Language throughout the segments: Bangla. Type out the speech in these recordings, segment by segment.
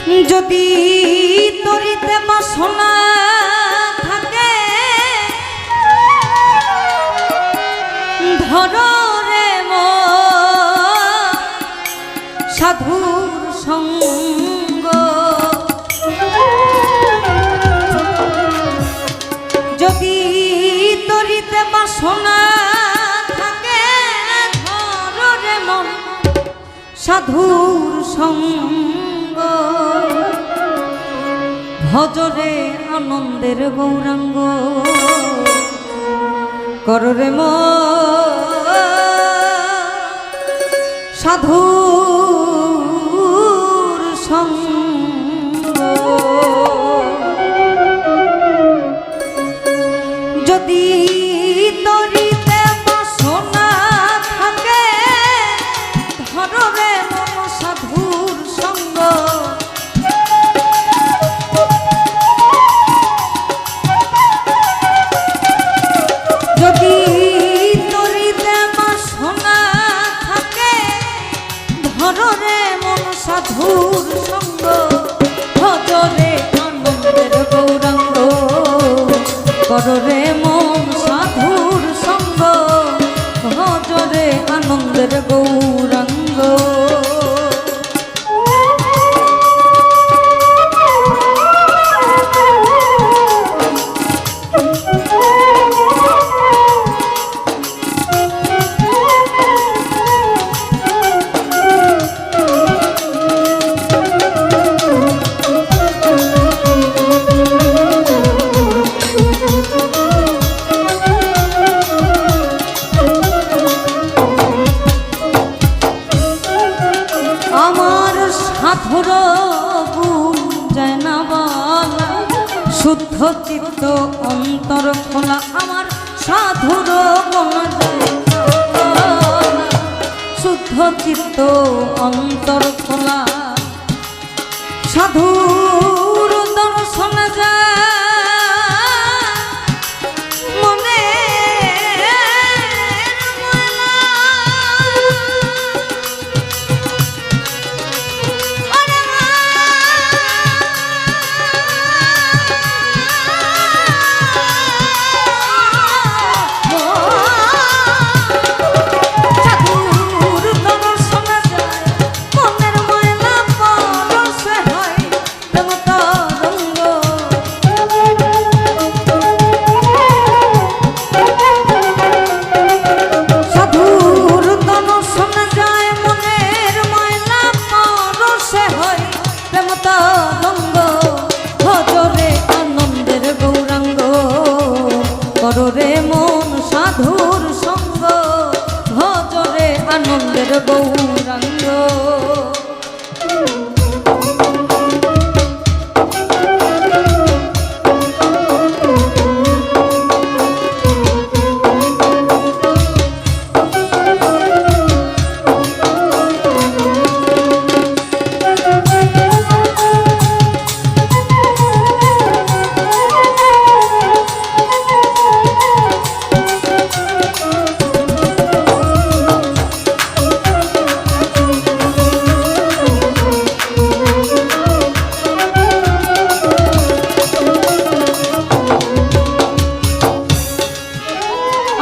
যদি তরিতে বাসনা থাকে ধরো রে সাধুর সঙ্গ, যদি তরিতে বাসনা থাকে ধরো রে মন সাধুর সঙ্গ, ভজরে আনন্দের গৌরাঙ্গ কররে সাধুর সঙ্গ। যদি তরিতে বাসনা থাকে ধররে মন সাধুর সঙ্গ, যদি তরিতে বাসনা থাকে ধররে মন সাধুর সঙ্গ, ভজরে আনন্দের গৌরাঙ্গ কররে মন সাধুর সঙ্গ, ভজরে আনন্দের গৌরাঙ্গ। সাধুর গুণ যায় না বলা, শুদ্ধ চিত্ত অন্তর খোলা আমার সাধুর গুণ যায় না বলা, শুদ্ধ চিত্ত অন্তর খোলা সাধুর দর্শন যায় মনে কররে মন সাধুর সঙ্গ, ভজরে আনন্দের গৌরাঙ্গ।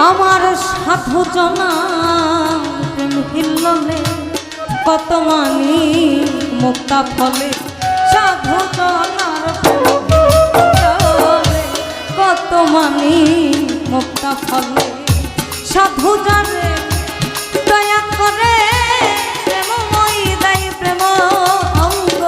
আমার সাধু জনা প্রেম হিল্ললে কত মানি মুক্তা ফলে, সাধু জনার কত মানি মুক্তা ফলে, সাধু জানে দয়া করে প্রেমময়ী দেয় প্রেম অঙ্গ।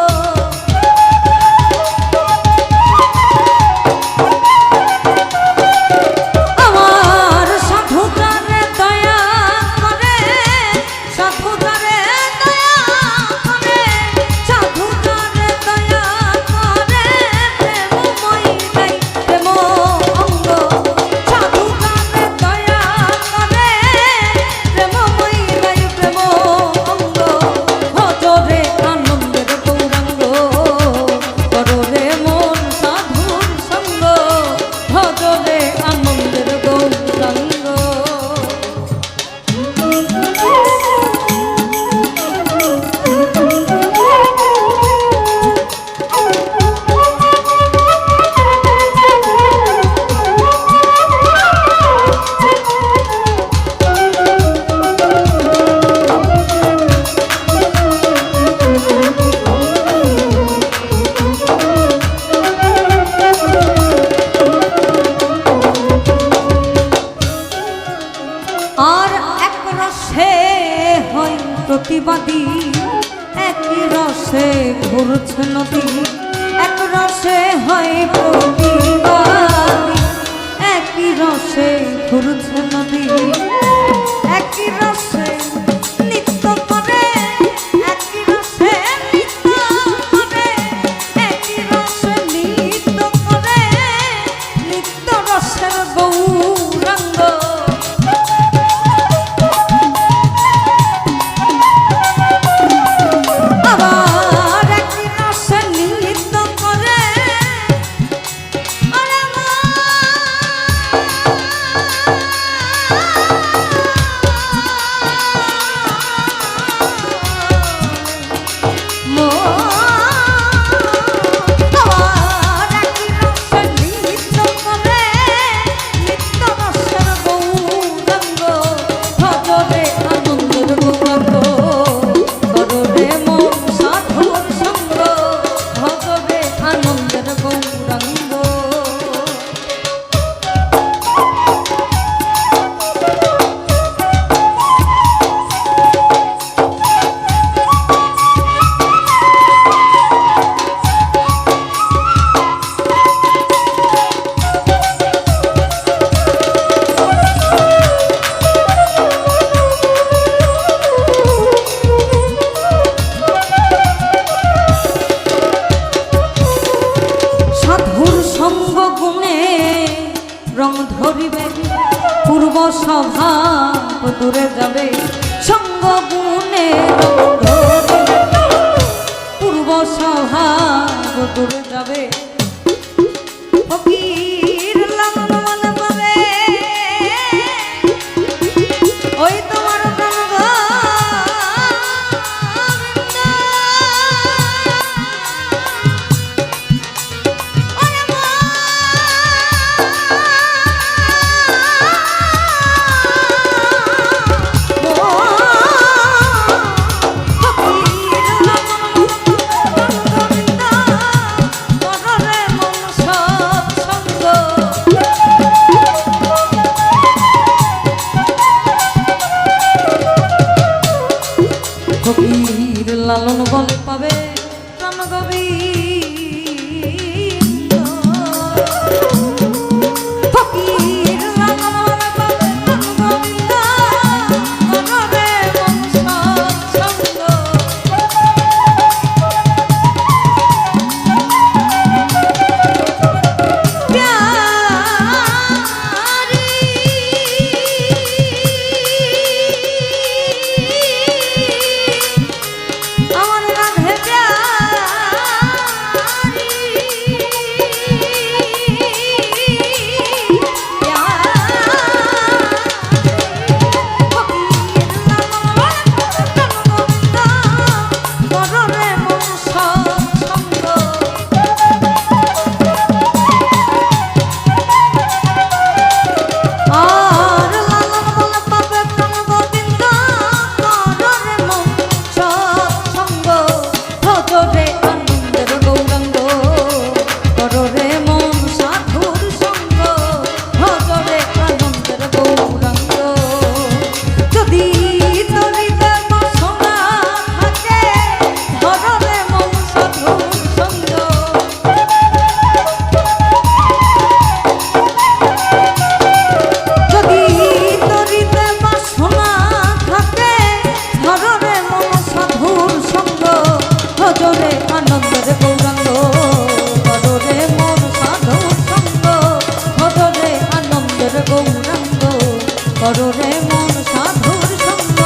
প্রেম ঘুরছে নদী এক রসে হয় প্রতিবাদী একই রসে ঘুরছে নদী একই রসে নৃত্য করে একই রসে নৃত্য করে একই রসে নৃত্য করে নৃত্য রসের গৌরাঙ্গ আবার একই রসে নৃত্য করে আরে রং ধরিবে পূর্ব স্বভাব দূরে যাবে সঙ্গ গুণে পূর্ব স্বভাব দূরে যাবে ফকির লালন মনে পাবে ওই তোমার ফকির লালন বলে পাবে প্রাণ গোবিন্দ ফকির লালন বলে পাবে প্রাণ গোবিন্দ মনরে মন সৎসঙ্গ কররে মন সাধুর সঙ্গ ভজরে আনন্দের গৌরাঙ্গ কররে মন সাধুর সঙ্গ ভজরে আনন্দের গৌরাঙ্গ কররে মন সাধুর সঙ্গ